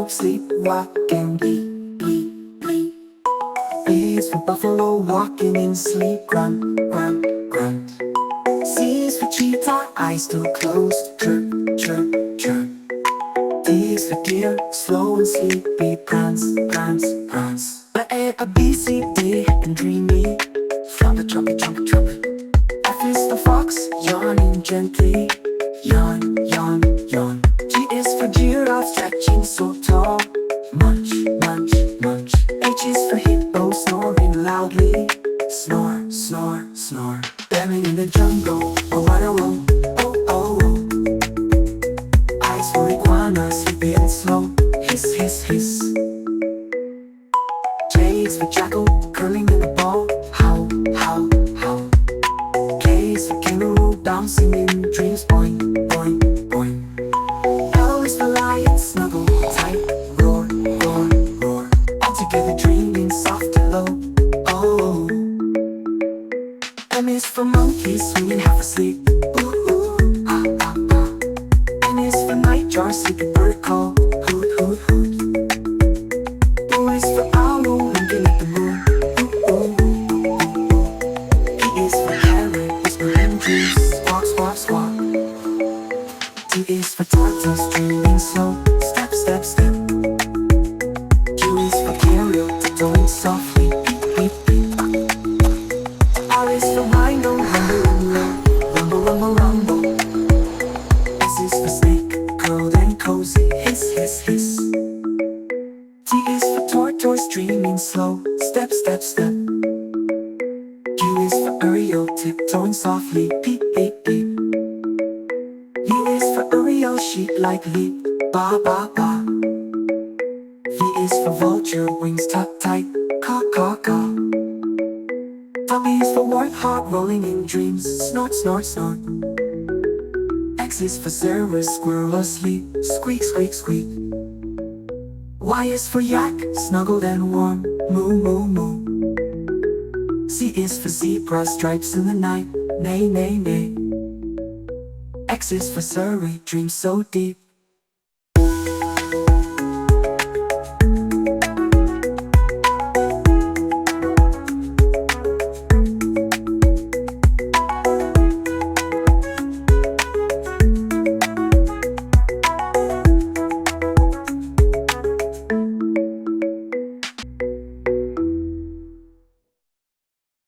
antelope, sleepwalking, bleep, bleep, bleep. B is for buffalo, walking in sleep, grunt, grunt, grunt. C is for cheetah, eyes still closed, chirp, chirp, chirp. D is for deer, slow and sleepy, prance, prance, prance. A, B, C, D, and dreamy, flounder, trumpet, trumpet, trumpet. F is for fox, yawning gently, yawn, yawn, yawn. G is for giraffe, stretching so tall, munch, munch, munch. H is for hippo, snoring loudly, snore, snore, snore. Bearing in the jungle, oh what a roll, oh, oh, oh. Eyes for iguana, sleepy and slow, hiss, hiss, hiss. J is for jackal, curling in a ball, howl, howl, howl. K is for kangaroo, bouncing in dreams, boing, boing, boing. L is for lion, snuggle tight, roar, roar, roar. All together dreaming soft and low, oh. M is for monkey, swinging half asleep, ooh, ooh, ah, ah, ah. N is for nightjar, sleepy bird call, hoot, hoot, hoot. O is for owl, looking at the moon, ooh, ooh, ooh, ooh. P is for parrot, whispering dreams, squawk, squawk, squawk. T is for tortoise, dreaming slow, step, step, step. Q is for carrier, tiptoeing softly, beep, beep, beep. R is for rhino, rumbling low, rumble, rumble, rumble. S is for snake, curled and cozy, hiss, hiss, hiss. T is for tortoise, dreaming slow, step, step, step. U is for Uriel, tiptoeing softly, peep, peep, peep. U is for Uriel, sheep like leap, ba, ba, ba. V is for vulture, wings tucked tight, caw, caw, caw. W is for warthog, rolling in dreams, snort, snort, snort. X is for Sarah, squirrel asleep, squeak, squeak, squeak. Y is for yak, snuggled and warm, moo, moo, moo. Z is for zebra, stripes in the night, neigh, neigh, neigh. X is for Surrey, dreams so deep,